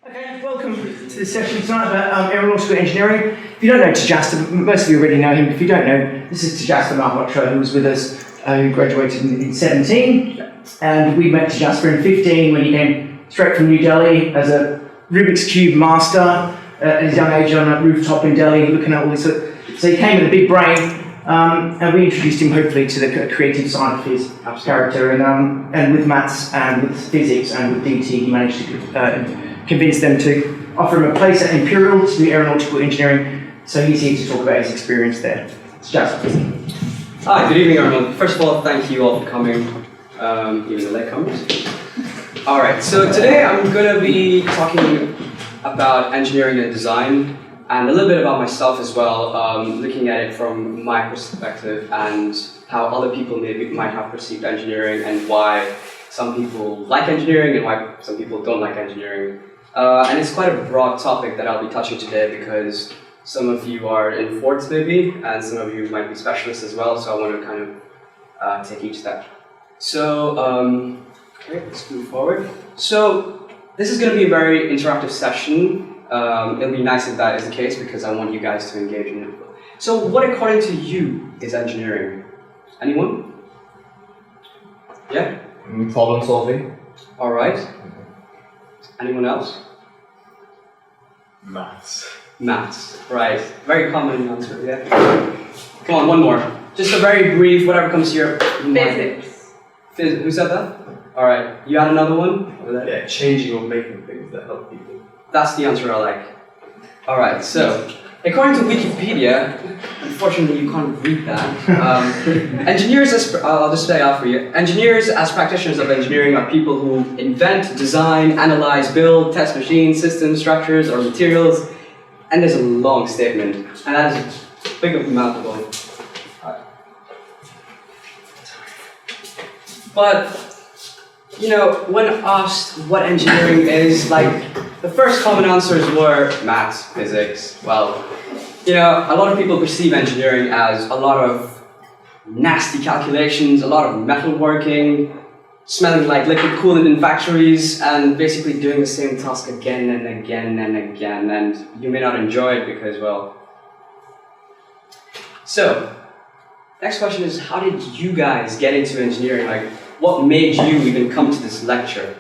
Okay, welcome to this session tonight about aeronautical engineering. If you don't know Tejasva, most of you already know him. If you don't know, this is Tejasva Malhotra, who was with us, who graduated in 17, and we met Tejasva in 15 when he came straight from New Delhi as a Rubiks cube master at his young age on a rooftop in Delhi, looking at all this. So he came with a big brain, and we introduced him hopefully to the creative side of his character, and with maths and with physics and with DT, he managed to convince them to offer him a place at Imperial to do aeronautical engineering, so he's here to talk about his experience there. It's just. Hi, good evening everyone. First of all, thank you all for coming, even the latecomers. Alright, so today I'm going to be talking about engineering and design, and a little bit about myself as well, looking at it from my perspective and how other people might have perceived engineering and why some people like engineering and why some people don't like engineering. And it's quite a broad topic that I'll be touching today because some of you are in fourths maybe, and some of you might be specialists as well, so I want to kind of take each step. So, okay, let's move forward. So, this is going to be a very interactive session. It'll be nice if that is the case because I want you guys to engage in it. So, what according to you is engineering? Anyone? Yeah? Problem solving. Alright. Anyone else? Maths. Maths, right. Very common answer, yeah. Come on, one more. Just a very brief, whatever comes to your mind. Physics. Who said that? Alright. You had another one? Yeah, changing or making things that help people. That's the answer I like. Alright, so, according to Wikipedia, unfortunately you can't read that. Engineers, I'll just spell it out for you. Engineers as practitioners of engineering are people who invent, design, analyze, build, test machines, systems, structures, or materials. And there's a long statement, and that is big of a mouthful. But, you know, when asked what engineering is, like, the first common answers were maths, physics. Well, you know, a lot of people perceive engineering as a lot of nasty calculations, a lot of metalworking, smelling like liquid coolant in factories, and basically doing the same task again and again and again, and you may not enjoy it because, well... So, next question is, how did you guys get into engineering? Like, what made you even come to this lecture?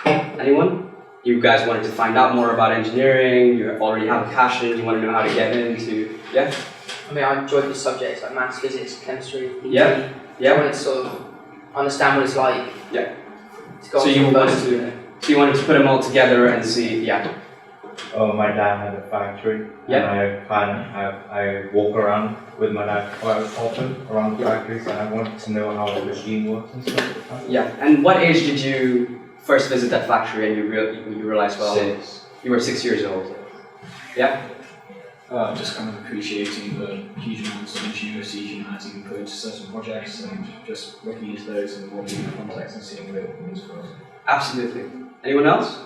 Anyone? You guys wanted to find out more about engineering, you already have a passion, you want to know how to get into... Yeah? I mean, I enjoyed the subjects like maths, physics, chemistry, PT. Yeah? Yeah? I wanted to sort of understand what it's like. Yeah. To go So you wanted to put them all together and see, yeah. Oh, my dad had a factory. Yeah. And I walk around with my dad quite often around the factories, and I wanted to know how the machine works and stuff. Yeah. And what age did you first visit that factory and you realized, well, 6. You were 6 years old? Yeah. Just kind of appreciating the huge amounts of ingenuity humanity can put into certain projects and just looking into those in more deeper context and seeing where it means for us. Absolutely. Anyone else?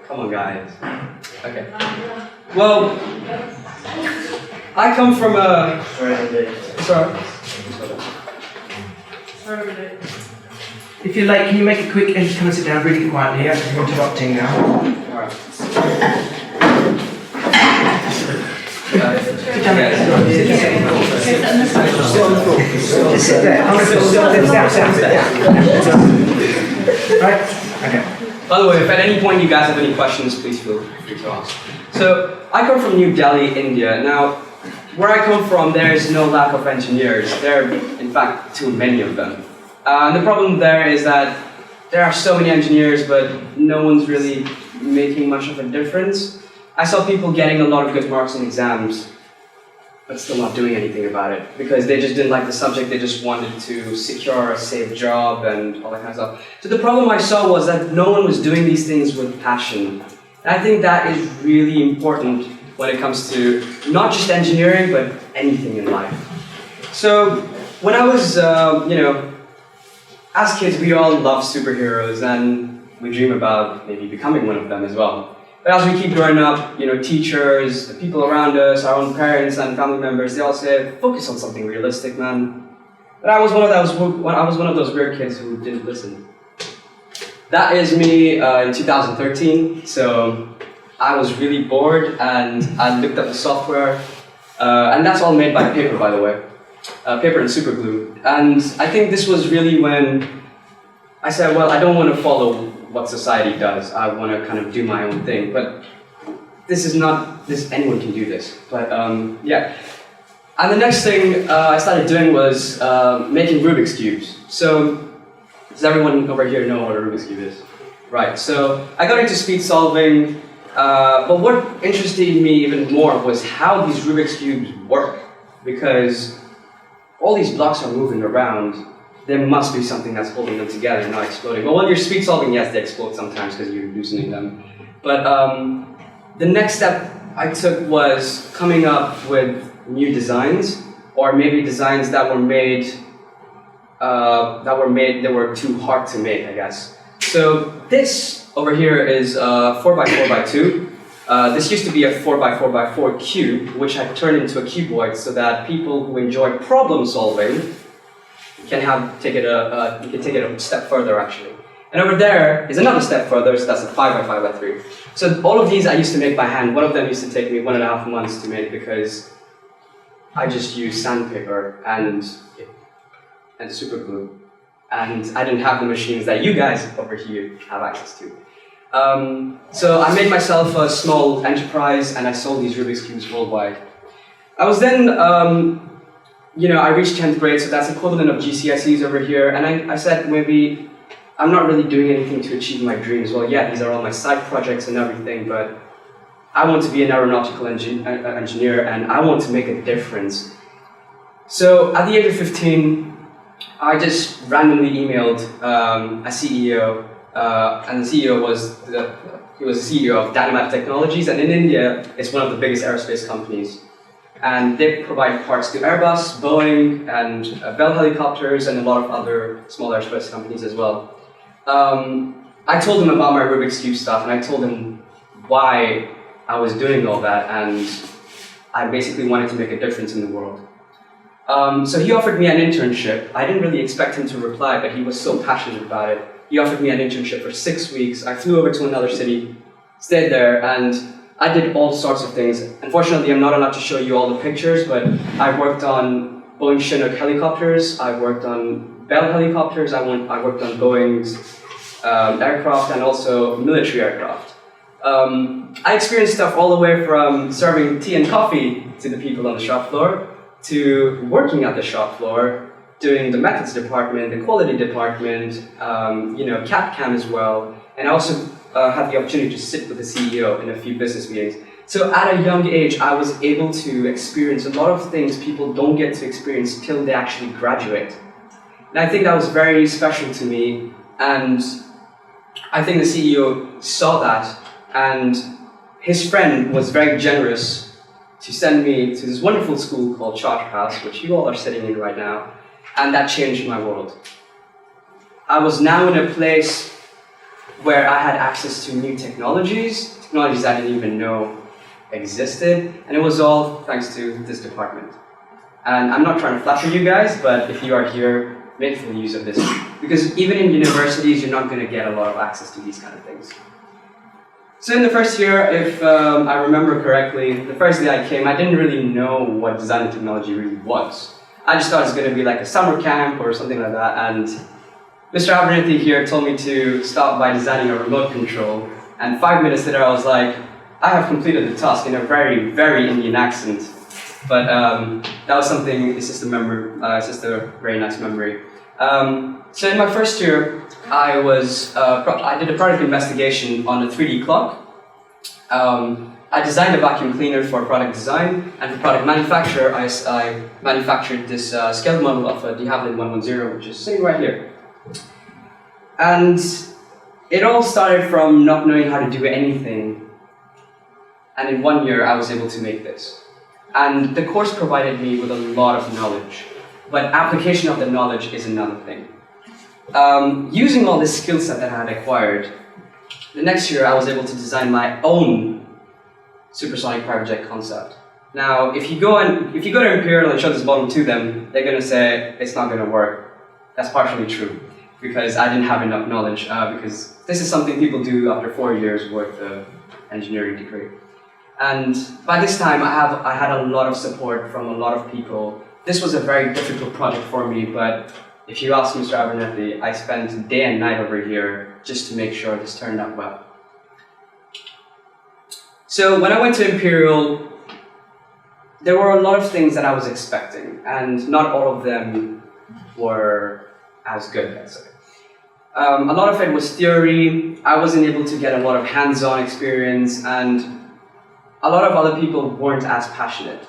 Come on, guys. Okay. Well, I come from a... Sorry. If you're late, can you make it quick and just come and sit down really quietly? You're interrupting now. Alright. Just sit there. Right? Okay. By the way, if at any point you guys have any questions, please feel free to ask. So, I come from New Delhi, India. Now, where I come from, there is no lack of engineers. There are, in fact, too many of them. The problem there is that there are so many engineers, but no one's really making much of a difference. I saw people getting a lot of good marks in exams, but still not doing anything about it because they just didn't like the subject, they just wanted to secure a safe job and all that kind of stuff. So the problem I saw was that no one was doing these things with passion. And I think that is really important when it comes to not just engineering, but anything in life. So when I was, you know, as kids we all love superheroes and we dream about maybe becoming one of them as well. But as we keep growing up, you know, teachers, the people around us, our own parents and family members, they all say, focus on something realistic, man. But I was one of those weird kids who didn't listen. that is me in 2013. So I was really bored and I looked up the software. And that's all made by paper, by the way. Paper and super glue. And I think this was really when I said, well, I don't want to follow what society does. I want to kind of do my own thing. But this is not, anyone can do this. But yeah. And the next thing I started doing was making Rubik's Cubes. So, does everyone over here know what a Rubik's Cube is? Right, so I got into speed solving, but what interested me even more was how these Rubik's Cubes work. Because all these blocks are moving around, there must be something that's holding them together, not exploding. Well, when you're speed solving, yes, they explode sometimes because you're loosening them. But the next step I took was coming up with new designs, or maybe designs that were made that were too hard to make, I guess. So this over here is 4x4x2. This used to be a 4x4x4 cube, which I turned into a cuboid so that people who enjoy problem solving can take it a step further actually. And over there is another step further, so that's a 5x5x3. So all of these I used to make by hand. One of them used to take me 1.5 months to make because I just used sandpaper and super glue. And I didn't have the machines that you guys over here have access to. So I made myself a small enterprise and I sold these Rubik's Cubes worldwide. I was then, I reached 10th grade, so that's equivalent of GCSEs over here. And I said, maybe I'm not really doing anything to achieve my dreams. Well, yeah, these are all my side projects and everything, but I want to be an aeronautical engineer and I want to make a difference. So at the age of 15, I just randomly emailed a CEO, and the CEO was the CEO of Dynamite Technologies, and in India, it's one of the biggest aerospace companies. And they provide parts to Airbus, Boeing, and Bell Helicopters, and a lot of other small aerospace companies as well. I told him about my Rubik's Cube stuff, and I told him why I was doing all that, and I basically wanted to make a difference in the world. So he offered me an internship. I didn't really expect him to reply, but he was so passionate about it. He offered me an internship for 6 weeks. I flew over to another city, stayed there, and I did all sorts of things. Unfortunately, I'm not allowed to show you all the pictures, but I worked on Boeing Chinook helicopters, I worked on Bell helicopters, I worked on Boeing's aircraft, and also military aircraft. I experienced stuff all the way from serving tea and coffee to the people on the shop floor, to working at the shop floor, doing the methods department, the quality department, CAD/CAM as well, and I also had the opportunity to sit with the CEO in a few business meetings. So at a young age, I was able to experience a lot of things people don't get to experience till they actually graduate. And I think that was very special to me, and I think the CEO saw that, and his friend was very generous to send me to this wonderful school called Charterhouse, which you all are sitting in right now, and that changed my world. I was now in a place where I had access to new technologies I didn't even know existed, and it was all thanks to this department. And I'm not trying to flatter you guys, but if you are here, make full use of this, because even in universities, you're not going to get a lot of access to these kind of things. So in the first year, if I remember correctly, the first day I came, I didn't really know what design and technology really was. I just thought it was going to be like a summer camp or something like that, and Mr. Abernathy here told me to start by designing a remote control, and 5 minutes later I was like, I have completed the task in a very, very Indian accent. But that was something, it's just a very nice memory. So in my first year, I did a product investigation on a 3D clock. I designed a vacuum cleaner for product design, and for product manufacture, I manufactured this scaled model of a de Havilland 110, which is sitting right here. And it all started from not knowing how to do anything, and in 1 year, I was able to make this. And the course provided me with a lot of knowledge, but application of the knowledge is another thing. Using all this skill set that I had acquired, the next year I was able to design my own supersonic private jet concept. Now, if you go to Imperial and show this model to them, they're going to say it's not going to work. That's partially true. because I didn't have enough knowledge, because this is something people do after 4 years worth of engineering degree. And by this time, I had a lot of support from a lot of people. This was a very difficult project for me, but if you ask Mr. Abernethy, I spent day and night over here just to make sure this turned out well. So when I went to Imperial, there were a lot of things that I was expecting, and not all of them were as good, let's say. A lot of it was theory. I wasn't able to get a lot of hands-on experience, and a lot of other people weren't as passionate.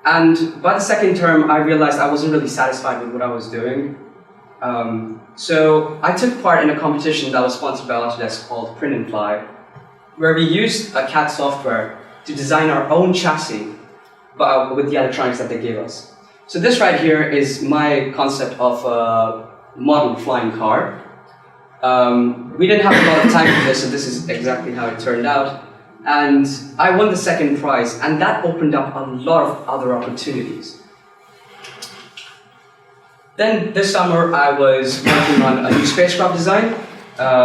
And by the second term, I realized I wasn't really satisfied with what I was doing. So I took part in a competition that was sponsored by Autodesk called Print and Fly, where we used a CAD software to design our own chassis, but with the electronics that they gave us. So this right here is my concept of a model flying car. We didn't have a lot of time for this, so this is exactly how it turned out. And I won the second prize, and that opened up a lot of other opportunities. Then this summer I was working on a new spacecraft design,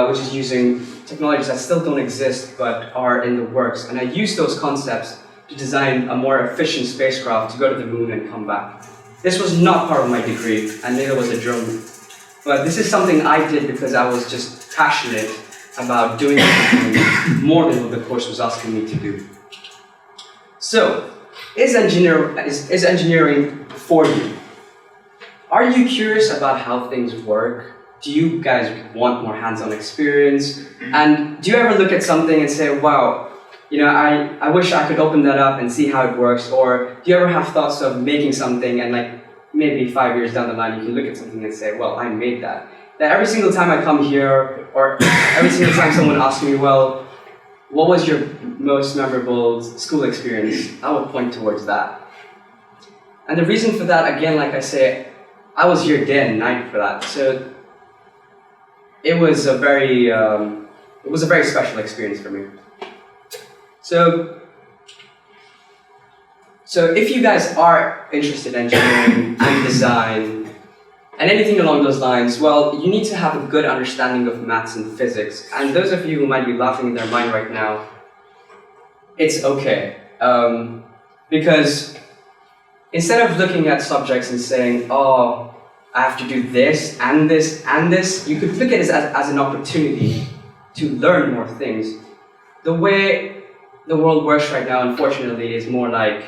which is using technologies that still don't exist but are in the works. And I used those concepts to design a more efficient spacecraft to go to the moon and come back. This was not part of my degree, and neither was a drone. But this is something I did because I was just passionate about doing something more than what the course was asking me to do. So, is engineering for you? Are you curious about how things work? Do you guys want more hands-on experience? And do you ever look at something and say, wow, you know, I wish I could open that up and see how it works? Or do you ever have thoughts of making something and like maybe 5 years down the line you can look at something and say, well, I made that. That every single time I come here, or every single time someone asks me, well, what was your most memorable school experience? I would point towards that. And the reason for that, again, like I say, I was here day and night for that. So it was a very special experience for me. So if you guys are interested in engineering and design, and anything along those lines, well, you need to have a good understanding of maths and physics. And those of you who might be laughing in their mind right now, it's okay. Because instead of looking at subjects and saying, oh, I have to do this and this and this, you could look at it as an opportunity to learn more things. The way the world works right now, unfortunately, is more like,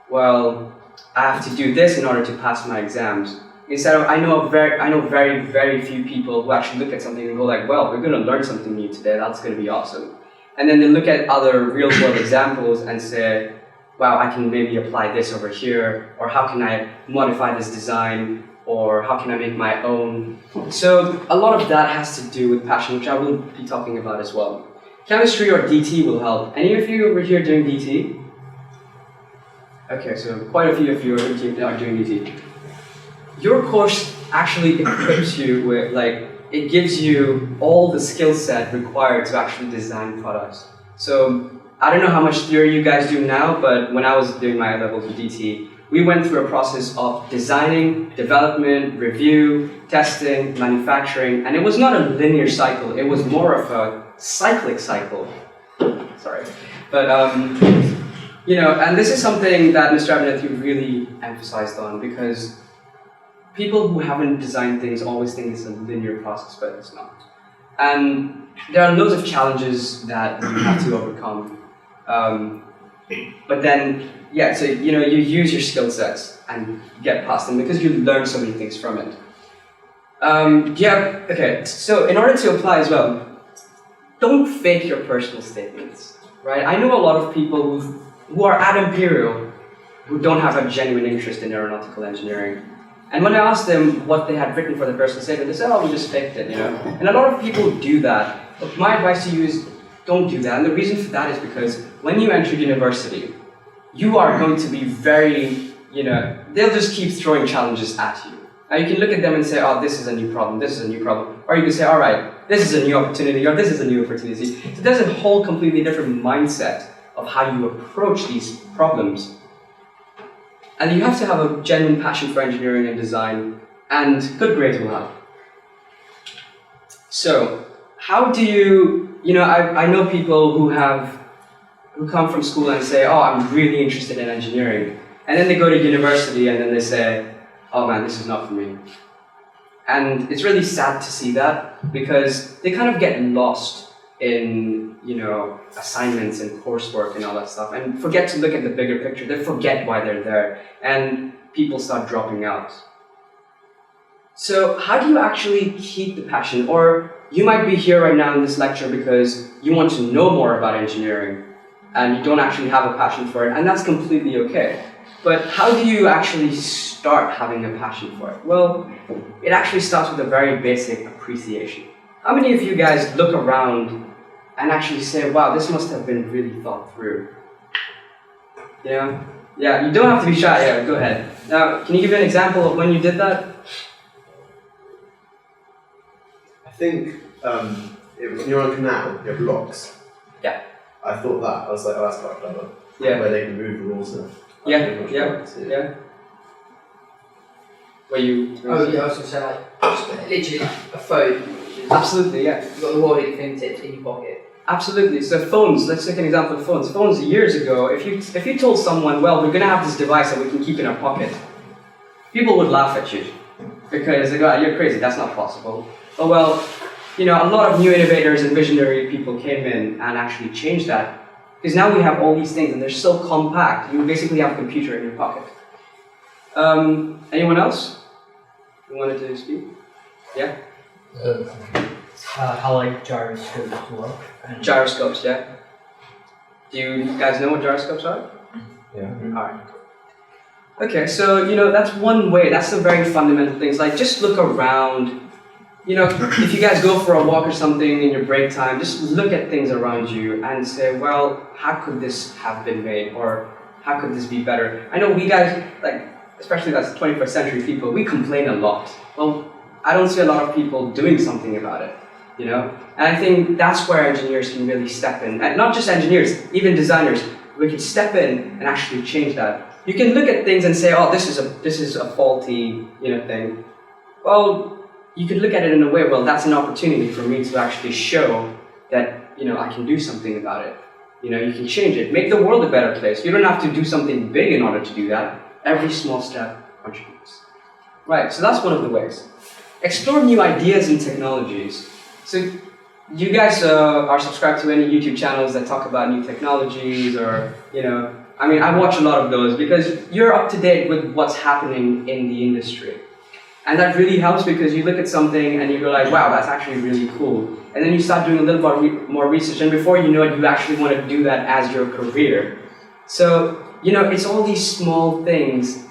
well, I have to do this in order to pass my exams. Instead of, I know very, very few people who actually look at something and go like, well, we're going to learn something new today, that's going to be awesome. And then they look at other real-world examples and say, wow, I can maybe apply this over here, or how can I modify this design, or how can I make my own? So a lot of that has to do with passion, which I will be talking about as well. Chemistry or DT will help. Any of you over here doing DT? Okay, so quite a few of you are doing DT. Your course actually equips you with, like, it gives you all the skill set required to actually design products. So I don't know how much theory you guys do now, but when I was doing my levels of DT, we went through a process of designing, development, review, testing, manufacturing, and it was not a linear cycle, it was more of a cyclic cycle. Sorry. But, you know, and this is something that Mr. Abernethy really emphasized on, because people who haven't designed things always think it's a linear process, but it's not. And there are loads of challenges that you have to overcome. But then, yeah, so you know, you use your skill sets and get past them because you learn so many things from it. Yeah, okay, so in order to apply as well, don't fake your personal statements, right? I know a lot of people who are at Imperial who don't have a genuine interest in aeronautical engineering. And when I asked them what they had written for their personal statement, they said, oh, we just faked it, you know? And a lot of people do that. But my advice to you is, don't do that. And the reason for that is because when you enter university, you are going to be very, you know, they'll just keep throwing challenges at you. Now you can look at them and say, oh, this is a new problem, this is a new problem. Or you can say, all right, this is a new opportunity, or this is a new opportunity. So there's a whole completely different mindset of how you approach these problems. And you have to have a genuine passion for engineering and design, and good grades will help. So, how do you, I know people who come from school and say, oh, I'm really interested in engineering. And then they go to university and then they say, oh man, this is not for me. And it's really sad to see that because they kind of get lost in, assignments and coursework and all that stuff and forget to look at the bigger picture. They forget why they're there and people start dropping out. So how do you actually keep the passion? Or you might be here right now in this lecture because you want to know more about engineering and you don't actually have a passion for it, and that's completely okay. But how do you actually start having a passion for it? Well, it actually starts with a very basic appreciation. How many of you guys look around and actually say, wow, this must have been really thought through? Yeah, you don't have to be shy, yeah, go ahead. Now, can you give an example of when you did that? I think it was when you're on a canal, you have locks. Yeah. I thought that, I was like, oh, that's quite clever. Yeah. Where they can move the water. Yeah. Where you... Oh yeah, I was going to say just literally a phone. Absolutely, yeah. You've got the world at your fingertips in your pocket. Absolutely. So phones, let's take an example of phones. Phones years ago, if you told someone, well, we're going to have this device that we can keep in our pocket, people would laugh at you because they go, you're crazy, that's not possible. Oh well, a lot of new innovators and visionary people came in and actually changed that. Because now we have all these things and they're so compact, you basically have a computer in your pocket. Anyone else who wanted to speak? Yeah? I like gyroscopes work. Gyroscopes, yeah. Do you guys know what gyroscopes are? Yeah. Alright. Okay, so that's one way, that's the very fundamental things. Like just look around. If you guys go for a walk or something in your break time, just look at things around you and say, well, how could this have been made? Or how could this be better? I know we guys, especially as 21st century people, we complain a lot. Well, I don't see a lot of people doing something about it, And I think that's where engineers can really step in. And not just engineers, even designers. We can step in and actually change that. You can look at things and say, oh, this is a faulty, thing. Well, you could look at it in a way, well, that's an opportunity for me to actually show that, I can do something about it. You can change it, make the world a better place. You don't have to do something big in order to do that. Every small step contributes. Right, so that's one of the ways. Explore new ideas and technologies. So you guys are subscribed to any YouTube channels that talk about new technologies or, I watch a lot of those because you're up to date with what's happening in the industry. And that really helps because you look at something and you go like, wow, that's actually really cool. And then you start doing a little bit more research, and before you know it, you actually want to do that as your career. So, it's all these small things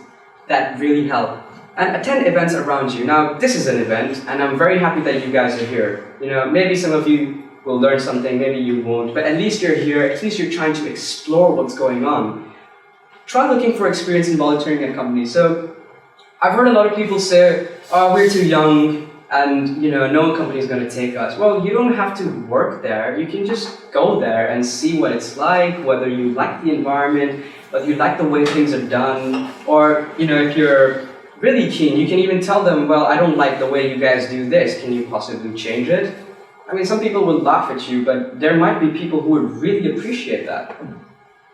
that really help. And attend events around you. Now, this is an event, and I'm very happy that you guys are here. Maybe some of you will learn something, maybe you won't, but at least you're here, at least you're trying to explore what's going on. Try looking for experience in volunteering at companies. So, I've heard a lot of people say, oh, we're too young and no company is going to take us. Well, you don't have to work there. You can just go there and see what it's like, whether you like the environment, whether you like the way things are done, or if you're really keen, you can even tell them, well, I don't like the way you guys do this. Can you possibly change it? Some people will laugh at you, but there might be people who would really appreciate that.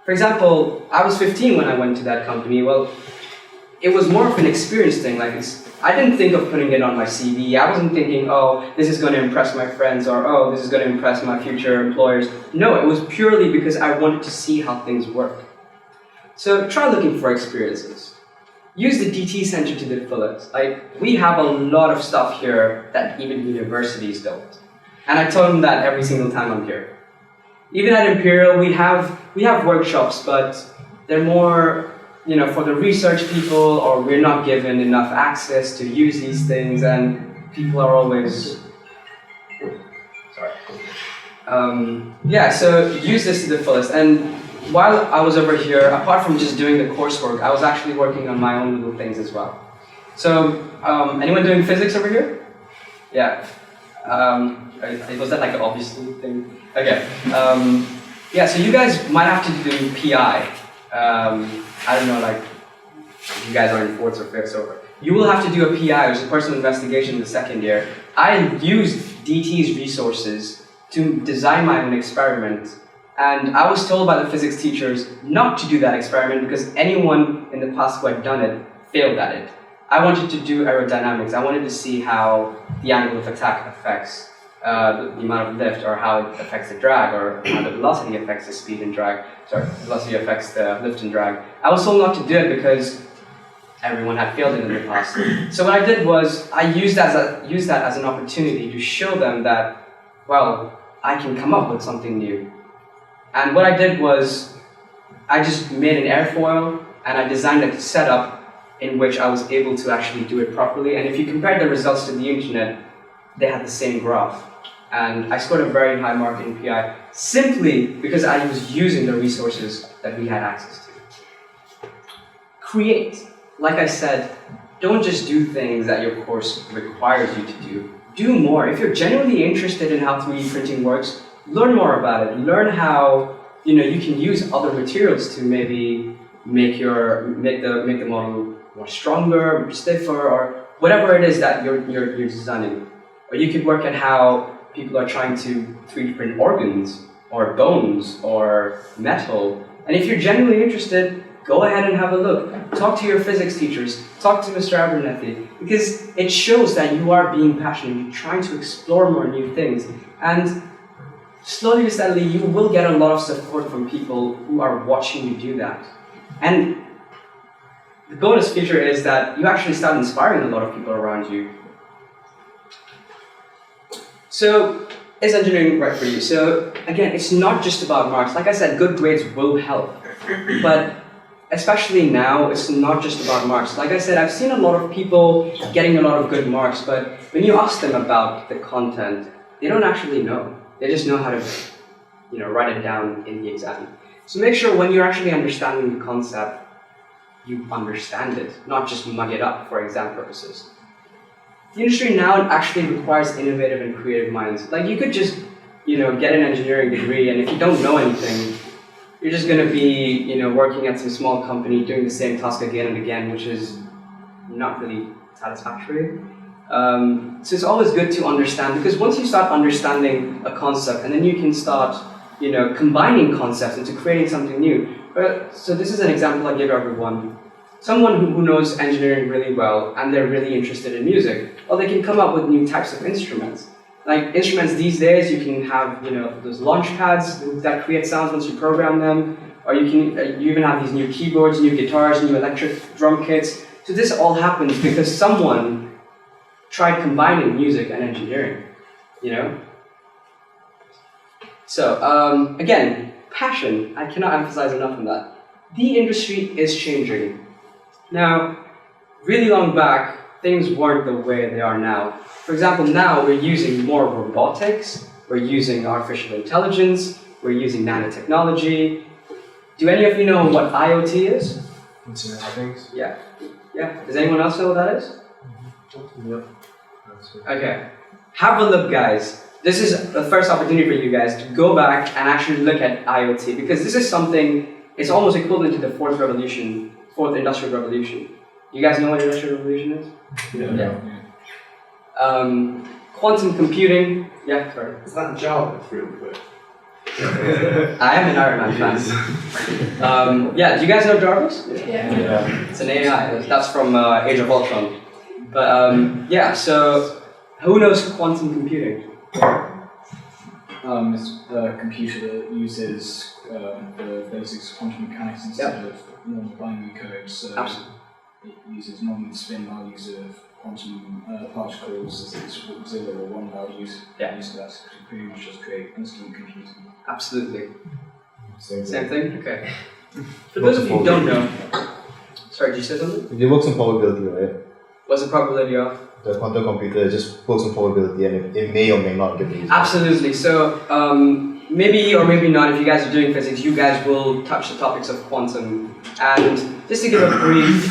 For example, I was 15 when I went to that company. Well, it was more of an experience thing. I didn't think of putting it on my CV. I wasn't thinking, oh, this is going to impress my friends, or oh, this is going to impress my future employers. No, it was purely because I wanted to see how things work. So try looking for experiences. Use the DT Center to the fullest. We have a lot of stuff here that even universities don't. And I tell them that every single time I'm here. Even at Imperial, we have workshops, but they're more for the research people, or we're not given enough access to use these things, and people are always... Sorry. So use this to the fullest. And while I was over here, apart from just doing the coursework, I was actually working on my own little things as well. So, anyone doing physics over here? Yeah. Was that an obvious thing? Okay. So you guys might have to do PI. I don't know, if you guys are in fourth or fifth, so you will have to do a PI, which is a personal investigation in the second year. I used DT's resources to design my own experiment. And I was told by the physics teachers not to do that experiment because anyone in the past who had done it failed at it. I wanted to do aerodynamics. I wanted to see how the angle of attack affects the amount of lift, or how it affects the drag, or how the velocity affects the speed and drag. Sorry, velocity affects the lift and drag. I was told not to do it because everyone had failed it in the past. So what I did was I used that as an opportunity to show them that, well, I can come up with something new. And what I did was I just made an airfoil and I designed a setup in which I was able to actually do it properly. And if you compare the results to the internet, they had the same graph. And I scored a very high mark in PI simply because I was using the resources that we had access to. Create. Like I said, don't just do things that your course requires you to do. Do more. If you're genuinely interested in how 3D printing works, learn more about it. Learn how you can use other materials to maybe make the model more stronger, stiffer, or whatever it is that you're designing. Or you could work at how people are trying to 3D print organs, or bones, or metal. And if you're genuinely interested, go ahead and have a look. Talk to your physics teachers. Talk to Mr. Abernethy, because it shows that you are being passionate. You're trying to explore more new things. And slowly but steadily, you will get a lot of support from people who are watching you do that. And the bonus feature is that you actually start inspiring a lot of people around you. So, is engineering right for you? So, again, it's not just about marks. Like I said, good grades will help. But especially now, it's not just about marks. Like I said, I've seen a lot of people getting a lot of good marks, but when you ask them about the content, they don't actually know. They just know how to, write it down in the exam. So make sure when you're actually understanding the concept, you understand it, not just mug it up for exam purposes. The industry now actually requires innovative and creative minds. Like you could just, get an engineering degree, and if you don't know anything, you're just going to be, working at some small company doing the same task again and again, which is not really satisfactory. So it's always good to understand, because once you start understanding a concept, and then you can start, combining concepts into creating something new. So this is an example I give everyone. Someone who knows engineering really well, and they're really interested in music, well, they can come up with new types of instruments. Like instruments these days, you can have, those launch pads that create sounds once you program them, or you even have these new keyboards, new guitars, new electric drum kits. So this all happens because someone tried combining music and engineering, So, again, passion, I cannot emphasize enough on that. The industry is changing. Now, really long back, things weren't the way they are now. For example, now we're using more robotics, we're using artificial intelligence, we're using nanotechnology. Do any of you know what IoT is? Internet of Things? Yeah. Does anyone else know what that is? Yeah. Okay. Have a look, guys. This is the first opportunity for you guys to go back and actually look at IoT, because this is something, it's almost equivalent to the fourth industrial revolution. You guys know what industrial revolution is? Yeah. Quantum computing. Yeah, sorry. Is that Java real quick? I am an Iron Man fan. Do you guys know Jarvis? Yeah. It's an AI. That's from Age of Ultron. But so who knows quantum computing? It's a computer that uses the basics of quantum mechanics instead of normal binary code. So Absolutely. it uses non-spin values of quantum particles as its 0 or 1 values. Yeah. Used to that to pretty much just create instant computing. Absolutely. Same Same thing? Okay. For those of you who don't know, sorry, did you say something? It works on probability, right? What's the probability of? The quantum computer just works on probability, and it may or may not give the result. Absolutely. So maybe or maybe not, if you guys are doing physics, you guys will touch the topics of quantum. And just to give a brief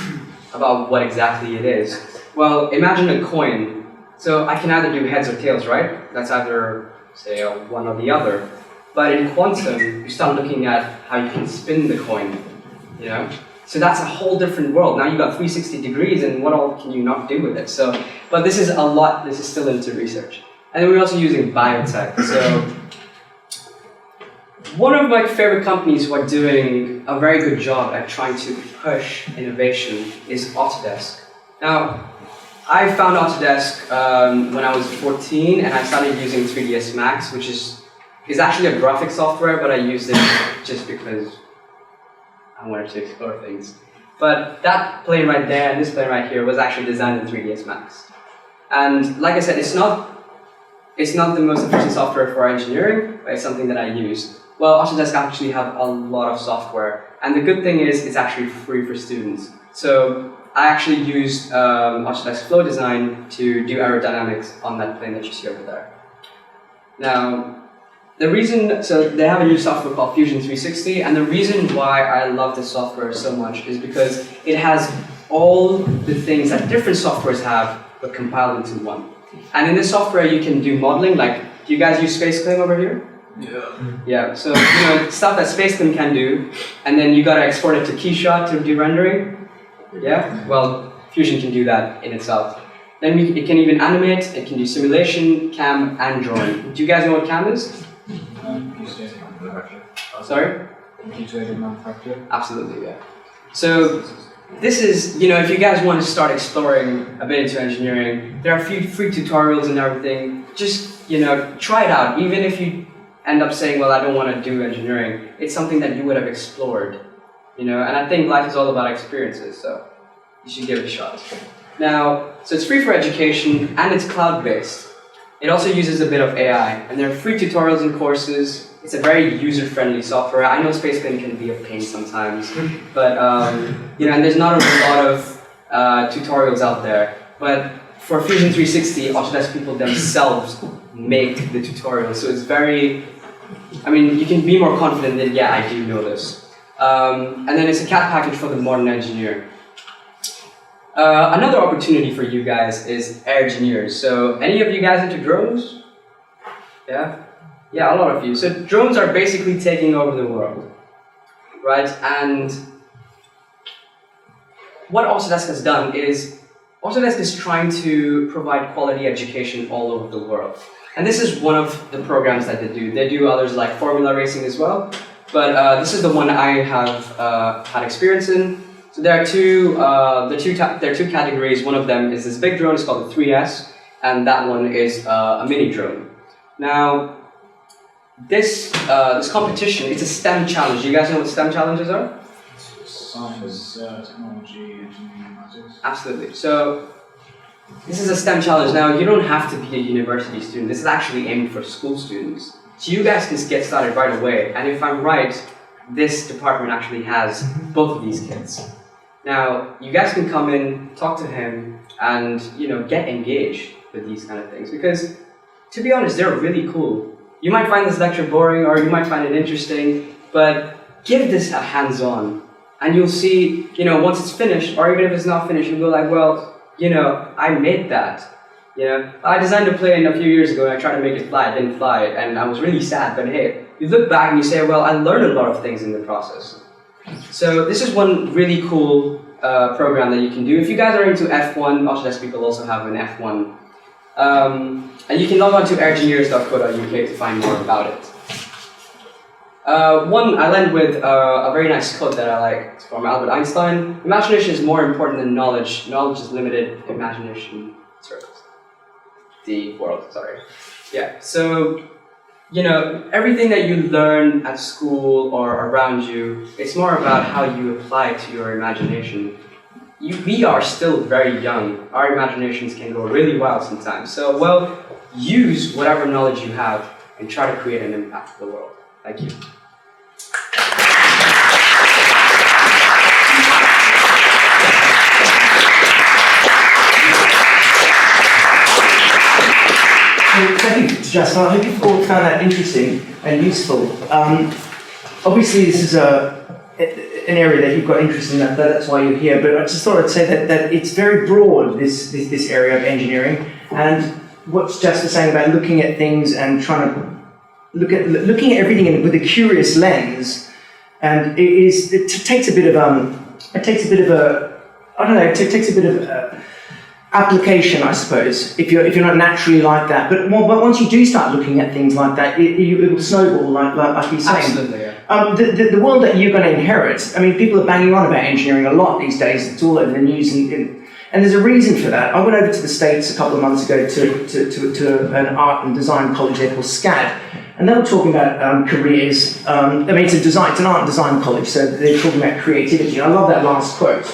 about what exactly it is. Well, imagine a coin. So I can either do heads or tails, right? That's either, say, one or the other. But in quantum, you start looking at how you can spin the coin, So that's a whole different world. Now you've got 360 degrees, and what all can you not do with it? But this is still into research. And then we're also using biotech. So one of my favorite companies who are doing a very good job at trying to push innovation is Autodesk. Now, I found Autodesk when I was 14, and I started using 3ds Max, which is actually a graphic software, but I used it just because I wanted to explore things. But that plane right there and this plane right here was actually designed in 3ds Max. And like I said, it's not the most efficient software for engineering, but it's something that I use. Well, Autodesk actually have a lot of software, and the good thing is it's actually free for students. So I actually used Autodesk Flow Design to do aerodynamics on that plane that you see over there. Now, so they have a new software called Fusion 360, and the reason why I love this software so much is because it has all the things that different softwares have, but compiled into one. And in this software, you can do modeling, like, do you guys use SpaceClaim over here? Yeah, so stuff that SpaceClaim can do, and then you gotta export it to Keyshot to do rendering. Yeah, well, Fusion can do that in itself. Then it can even animate, it can do simulation, CAM, and drawing. Do you guys know what CAM is? Sorry? Computer-aided manufacturing. Absolutely, yeah. So this is, if you guys want to start exploring a bit into engineering, there are a few free tutorials and everything. Just, try it out. Even if you end up saying, well, I don't want to do engineering, it's something that you would have explored. And I think life is all about experiences, so you should give it a shot. Now, so it's free for education and it's cloud-based. It also uses a bit of AI, and there are free tutorials and courses. It's a very user-friendly software. I know SpaceClaim can be a pain sometimes, but and there's not a lot of tutorials out there. But for Fusion 360, Autodesk people themselves make the tutorials, so it's very. You can be more confident that yeah, I do know this. And then it's a CAD package for the modern engineer. Another opportunity for you guys is Airgineers. So, any of you guys into drones? Yeah? Yeah, a lot of you. So, drones are basically taking over the world, right? And what Autodesk has done is, Autodesk is trying to provide quality education all over the world. And this is one of the programs that they do. They do others like Formula Racing as well, but this is the one I have had experience in. So there are two categories. One of them is this big drone, it's called the 3S, and that one is a mini drone. Now, this competition, it's a STEM challenge. Do you guys know what STEM challenges are? Science, technology, engineering, mathematics. Absolutely. So this is a STEM challenge. Now, you don't have to be a university student. This is actually aimed for school students. So you guys can get started right away. And if I'm right, this department actually has both of these kits. Now, you guys can come in, talk to him, and get engaged with these kind of things. Because, to be honest, they're really cool. You might find this lecture boring, or you might find it interesting, but give this a hands-on. And you'll see, once it's finished, or even if it's not finished, you'll go like, well, I made that. I designed a plane a few years ago, and I tried to make it fly, it didn't fly, and I was really sad, but hey, you look back and you say, well, I learned a lot of things in the process. So this is one really cool program that you can do. If you guys are into F1, Autodesk people also have an F1. And you can log on to airgineers.co.uk to find more about it. I'll end with a very nice quote that I like. It's from Albert Einstein. Imagination is more important than knowledge. Knowledge is limited. Imagination serves the world, sorry. Yeah, so everything that you learn at school or around you, it's more about how you apply it to your imagination. We are still very young. Our imaginations can go really wild sometimes. So, use whatever knowledge you have and try to create an impact for the world. Thank you. Thank you, Justin. I hope you've all found that interesting and useful. Obviously, this is an area that you've got interest in, that's why you're here, but I just thought I'd say that it's very broad, this area of engineering, and what's Justin saying about looking at things and trying to looking at everything with a curious lens, and it takes a bit of application, I suppose, if you're not naturally like that. But once you do start looking at things like that, it will snowball, like you're saying. Absolutely, yeah. The world that you're going to inherit, I mean, people are banging on about engineering a lot these days. It's all over the news, and there's a reason for that. I went over to the States a couple of months ago to an art and design college there called SCAD, and they were talking about careers. I mean, it's an art and design college, so they're talking about creativity. I love that last quote,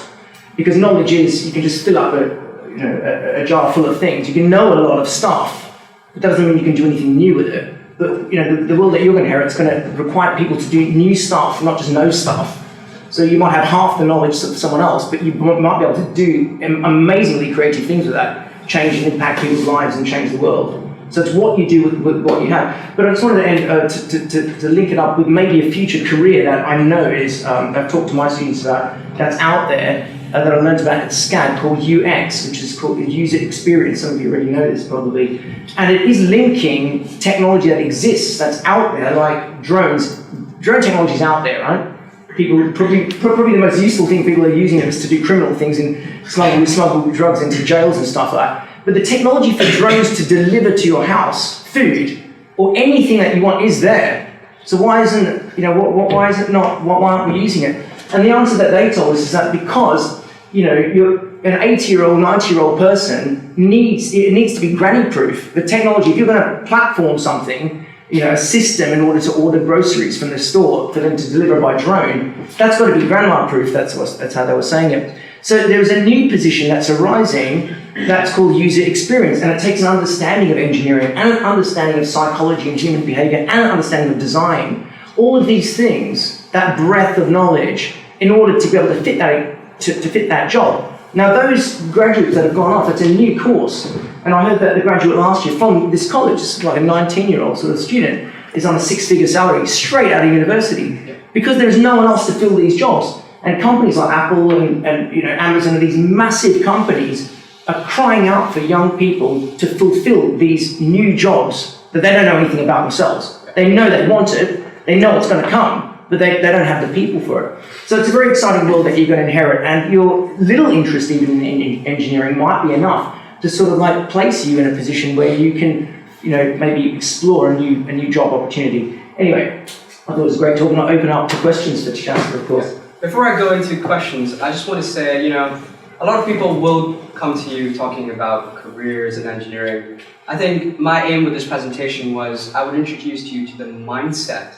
because knowledge is, you can just fill up a jar full of things. You can know a lot of stuff, but that doesn't mean you can do anything new with it. But the world that you're going to inherit is going to require people to do new stuff, not just know stuff. So you might have half the knowledge of someone else, but you might be able to do amazingly creative things with that, change and impact people's lives and change the world. So it's what you do with what you have. But I just wanted to end to link it up with maybe a future career that I know is, I've talked to my students about, that's out there, that I learned about at SCAD, called UX, which is called User Experience. Some of you already know this probably. And it is linking technology that exists, that's out there, like drones. Drone technology is out there, right? People, probably the most useful thing people are using it is to do criminal things and smuggle drugs into jails and stuff like that. But the technology for drones to deliver to your house food or anything that you want is there. So why isn't it, why is it not? Why aren't we using it? And the answer that they told us is that because you're an 80-year-old, 90-year-old person needs to be granny-proof. The technology, if you're going to platform something, a system in order to order groceries from the store for them to deliver by drone, that's got to be grandma-proof. That's how they were saying it. So there's a new position that's arising that's called user experience, and it takes an understanding of engineering and an understanding of psychology and human behavior and an understanding of design. All of these things, that breadth of knowledge, in order to be able to fit that job. Now those graduates that have gone off, it's a new course, and I heard that the graduate last year from this college, like a 19-year-old sort of student, is on a 6-figure salary straight out of university, because there's no one else to fill these jobs. And companies like Apple and Amazon and these massive companies are crying out for young people to fulfill these new jobs that they don't know anything about themselves. They know they want it, they know it's going to come, but they don't have the people for it. So it's a very exciting world that you're going to inherit, and your little interest even in engineering might be enough to sort of like place you in a position where you can, maybe explore a new job opportunity. Anyway, I thought it was great talking. I'll open up to questions for Tejasva, of course. Before I go into questions, I just want to say, a lot of people will come to you talking about careers and engineering. I think my aim with this presentation was I would introduce you to the mindset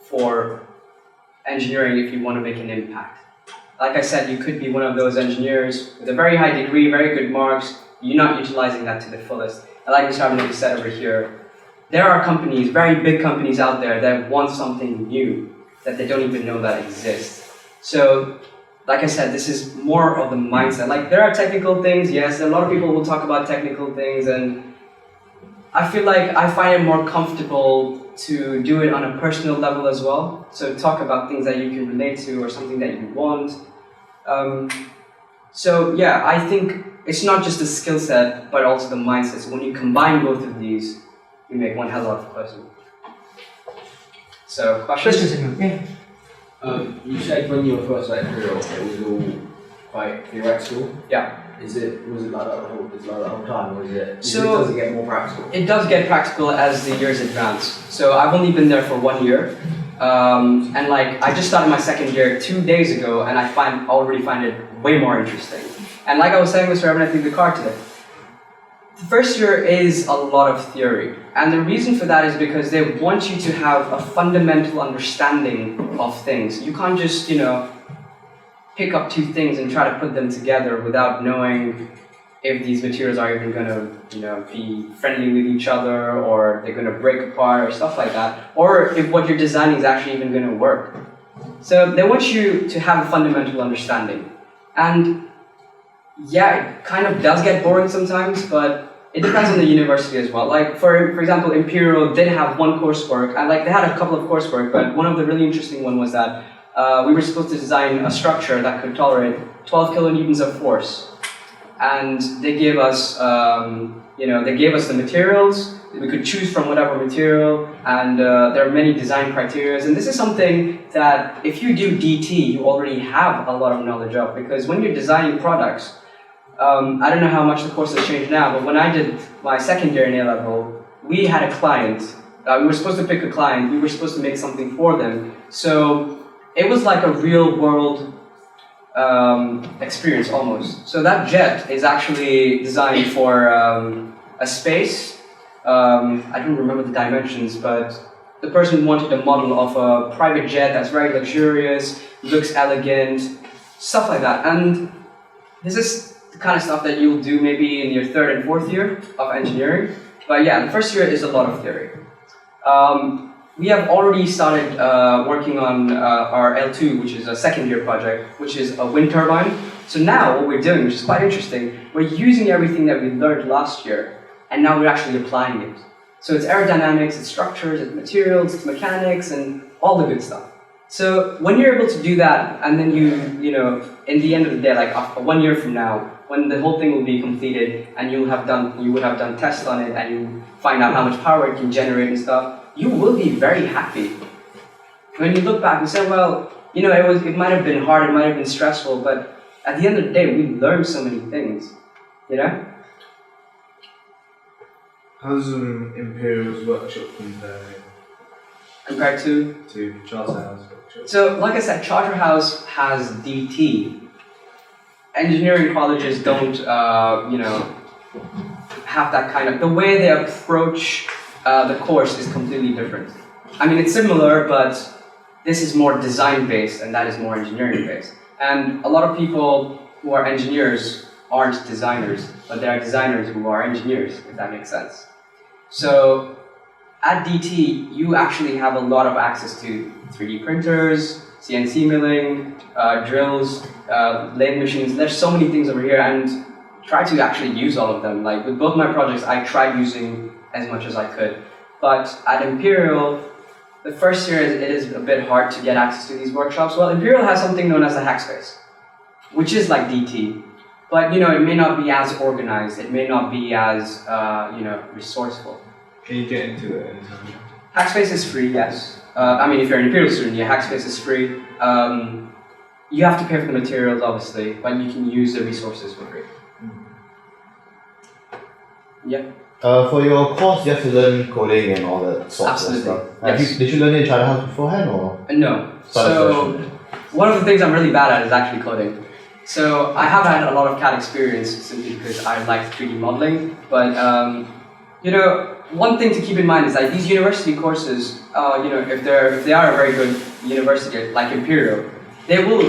for engineering if you want to make an impact. Like I said, you could be one of those engineers with a very high degree, very good marks, you're not utilizing that to the fullest. And like Mr. Abhinav said over here, there are companies, very big companies out there that want something new that they don't even know that exists. So, like I said, this is more of the mindset. Like, there are technical things, yes, a lot of people will talk about technical things, and I feel like I find it more comfortable to do it on a personal level as well. So talk about things that you can relate to or something that you want. So yeah, I think it's not just the skill set, but also the mindset. So when you combine both of these, you make one hell of a person. So, questions? Yeah. You said when you were first at Imperial, it was all quite theoretical. Yeah. Was it like that the whole time, or does it get more practical? It does get practical as the years advance. So I've only been there for 1 year, and I just started my second year 2 days ago, and I already find it way more interesting. And like I was saying, Mr. Evan, I think the car today. The first year is a lot of theory, and the reason for that is because they want you to have a fundamental understanding of things. You can't just, pick up two things and try to put them together without knowing if these materials are even going to, be friendly with each other, or they're going to break apart or stuff like that, or if what you're designing is actually even going to work. So they want you to have a fundamental understanding. And yeah, it kind of does get boring sometimes, but it depends on the university as well. Like, for example, Imperial did have one coursework, and they had a couple of coursework, but one of the really interesting one was that we were supposed to design a structure that could tolerate 12 kilonewtons of force. And they gave us, the materials. We could choose from whatever material, and there are many design criteria. And this is something that if you do DT, you already have a lot of knowledge of, because when you're designing products, I don't know how much the course has changed now, but when I did my second year in A-level, we had a client. We were supposed to pick a client. We were supposed to make something for them. So it was like a real world experience almost. So that jet is actually designed for a space. I don't remember the dimensions, but the person wanted a model of a private jet that's very luxurious, looks elegant, stuff like that. And this is the kind of stuff that you'll do maybe in your third and fourth year of engineering. But yeah, the first year is a lot of theory. We have already started working on our L2, which is a second year project, which is a wind turbine. So now what we're doing, which is quite interesting, we're using everything that we learned last year, and now we're actually applying it. So it's aerodynamics, it's structures, it's materials, it's mechanics, and all the good stuff. So when you're able to do that, and then you know, in the end of the day, like 1 year from now, when the whole thing will be completed, and you would have done tests on it, and you find out how much power it can generate and stuff, you will be very happy. When you look back and say, well, you know, it might have been hard, it might have been stressful, but at the end of the day, we learned so many things, you know? How's Imperial's workshop Compared to? Charterhouse workshop? So, like I said, Charterhouse has DT. Engineering colleges don't, you know, have that kind of, the way they approach the course is completely different. I mean, it's similar, but this is more design-based and that is more engineering-based. And a lot of people who are engineers aren't designers, but they are designers who are engineers, if that makes sense. So at DT, you actually have a lot of access to 3D printers, CNC milling, drills, lathe machines. There's so many things over here, and try to actually use all of them. Like with both my projects, I tried using as much as I could. But at Imperial, the first year it is a bit hard to get access to these workshops. Well, Imperial has something known as a hackspace, which is like DT. But you know, it may not be as organized. It may not be as you know, resourceful. Can you get into it anytime? Hackspace is free, yes. I mean, if you're an Imperial student, yeah, Hackspace is free. You have to pay for the materials, obviously, but you can use the resources for free. Yeah. For your course, you have to learn coding and all that sort of Absolutely. stuff. Yes. Did you learn it in Charterhouse beforehand, or? No. Started So, fresh? one of the things I'm really bad at is actually coding. So, I have had a lot of CAD experience simply because I like 3D modeling, but you know, one thing to keep in mind is that these university courses, you know, if they are a very good university like Imperial, they will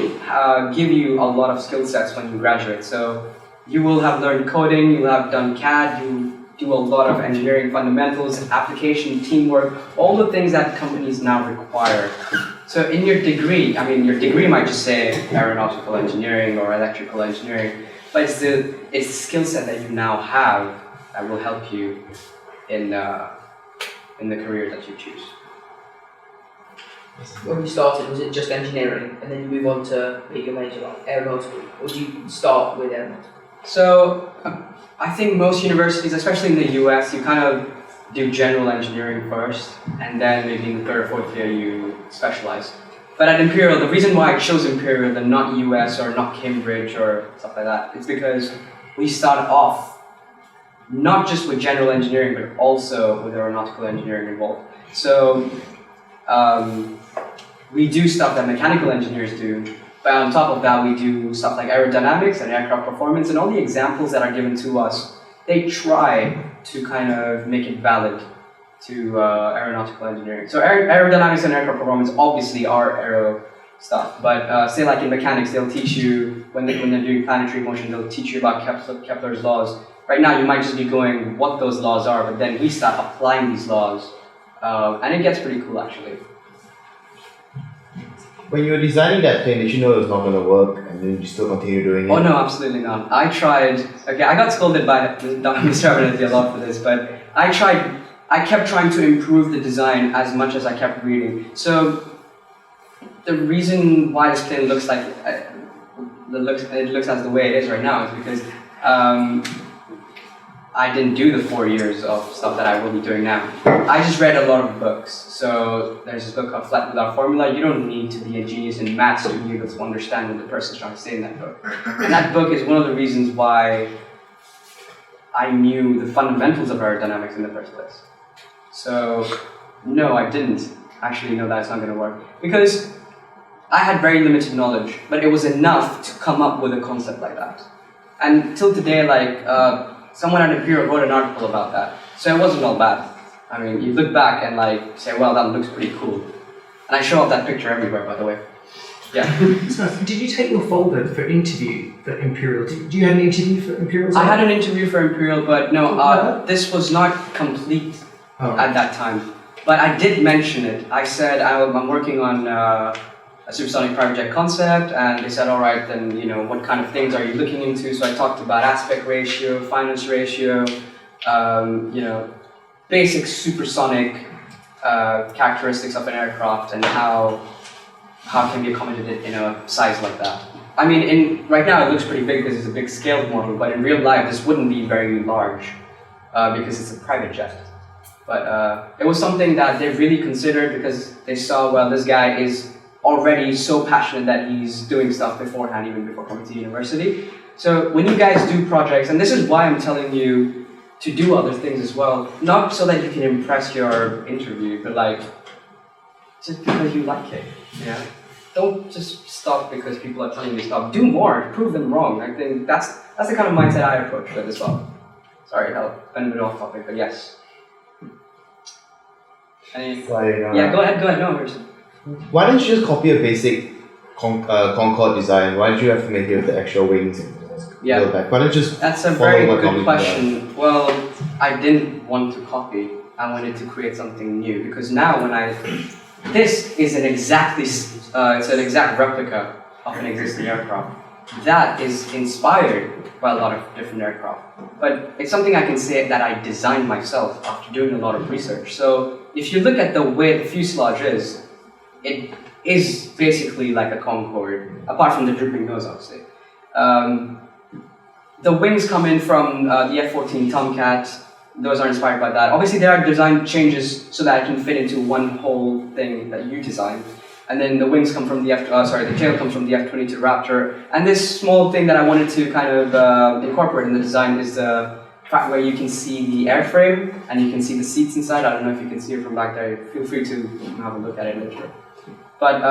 give you a lot of skill sets when you graduate. So you will have learned coding, you will have done CAD, you do a lot of engineering fundamentals, application, teamwork, all the things that companies now require. So in your degree, I mean, your degree might just say aeronautical engineering or electrical engineering, but it's the skill set that you now have that will help you in the career that you choose. When you started, was it just engineering and then you move on to pick your major, like aeronautical, or do you start with aeronautical? So I think most universities, especially in the US, you kind of do general engineering first, and then maybe in the third or fourth year you specialize. But at Imperial, the reason why I chose Imperial and not US or not Cambridge or stuff like that, is because we start off not just with general engineering, but also with aeronautical engineering involved. So we do stuff that mechanical engineers do, but on top of that, we do stuff like aerodynamics and aircraft performance, and all the examples that are given to us, they try to kind of make it valid to aeronautical engineering. So aerodynamics and aircraft performance obviously are aero stuff, but say like in mechanics, they'll teach you, when they're doing planetary motion, they'll teach you about Kepler's laws. Right now, you might just be going what those laws are, but then we start applying these laws, and it gets pretty cool actually. When you were designing that plane, did you know it was not going to work, and then you still continue doing it? Oh no, absolutely not. I tried, okay, I got scolded by Mr. Abernethy a lot for this, but I kept trying to improve the design as much as I kept reading. So, the reason why this plane looks like, it looks as the way it is right now is because I didn't do the 4 years of stuff that I will be doing now. I just read a lot of books. So there's this book called Flat Without Formula. You don't need to be a genius in maths to be able to understand what the person's trying to say in that book. And that book is one of the reasons why I knew the fundamentals of aerodynamics in the first place. So no, I didn't actually know that it's not going to work. Because I had very limited knowledge, but it was enough to come up with a concept like that. And till today, like, someone at Imperial wrote an article about that. So it wasn't all bad. I mean, you look back and like say, well, that looks pretty cool. And I show off that picture everywhere, by the way. Yeah. So, did you take your folder for interview for Imperial? Do you have an interview for Imperial? I had an interview for Imperial, but no, this was not complete at that time. But I did mention it. I said I'm working on a supersonic private jet concept, and they said, all right, then, you know, what kind of things are you looking into? So I talked about aspect ratio, finance ratio, you know, basic supersonic characteristics of an aircraft and how can be accommodated in a size like that. I mean, right now it looks pretty big because it's a big scaled model, but in real life this wouldn't be very large because it's a private jet. But it was something that they really considered because they saw, well, this guy is already so passionate that he's doing stuff beforehand, even before coming to university. So when you guys do projects, and this is why I'm telling you to do other things as well, not so that you can impress your interview, but like, just because you like it, yeah? Don't just stop because people are telling you to stop. Do more, prove them wrong. I think that's the kind of mindset I approach with as well. Sorry, I'll bend a bit off topic, but yes. Yeah, go ahead, no, Harrison. Why didn't you just copy a basic Concorde design? Why did you have to make it with the extra wings and yeah, back? Why didn't you just that's a very good question. Well, I didn't want to copy. I wanted to create something new because now this is it's an exact replica of an existing aircraft. That is inspired by a lot of different aircraft. But it's something I can say that I designed myself after doing a lot of research. So if you look at the way the fuselage is, it is basically like a Concorde, apart from the drooping nose, obviously. The wings come in from the F-14 Tomcat. Those are inspired by that. Obviously, there are design changes so that it can fit into one whole thing that you designed. And then the wings come from the the tail comes from the F-22 Raptor. And this small thing that I wanted to kind of incorporate in the design is the fact where you can see the airframe and you can see the seats inside. I don't know if you can see it from back there. Feel free to have a look at it later. But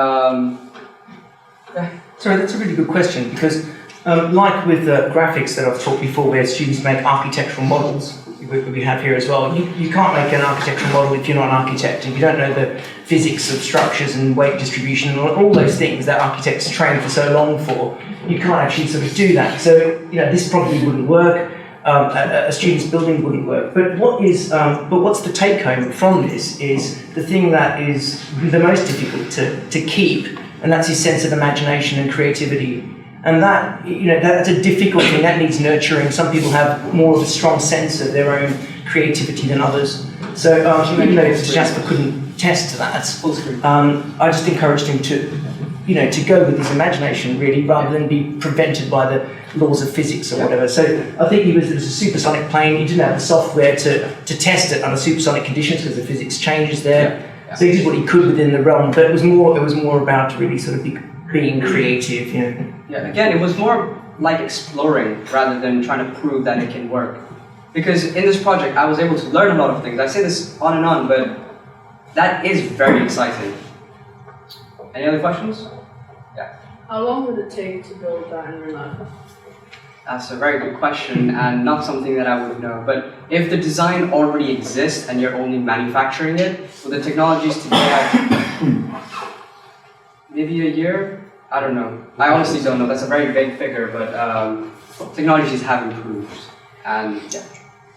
Sorry, that's a really good question because, like with the graphics that I've taught before, where students make architectural models, we have here as well. You can't make an architectural model if you're not an architect, and you don't know the physics of structures and weight distribution and all those things that architects train for so long for. You can't actually sort of do that. So this probably wouldn't work. A student's building wouldn't work. But what's the take home from this is the thing that is the most difficult to keep, and that's his sense of imagination and creativity. And that, that's a difficult thing that needs nurturing. Some people have more of a strong sense of their own creativity than others. So even though Tejasva couldn't test that, I just encouraged him to go with his imagination really, rather than be prevented by the laws of physics or whatever. So I think it was a supersonic plane. He didn't have the software to test it under supersonic conditions because the physics changes there. Yeah. So he did what he could within the realm, but it was more about really sort of being creative. Yeah, again, it was more like exploring rather than trying to prove that it can work. Because in this project, I was able to learn a lot of things. I say this on and on, but that is very exciting. Any other questions? Yeah. How long would it take to build that in real life? That's a very good question and not something that I would know. But if the design already exists and you're only manufacturing it, with the technologies today, maybe a year? I don't know. I honestly don't know. That's a very vague figure, but technologies have improved. And yeah.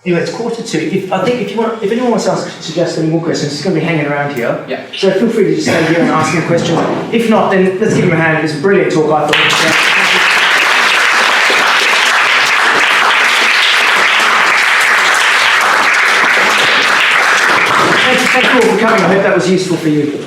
Anyway, it's 1:45. If anyone wants to suggest any more questions, it's going to be hanging around here. Yeah. So feel free to just stay here and ask him questions. If not, then let's give him a hand. It was a brilliant talk, I thought. Thank you all for coming. I hope that was useful for you.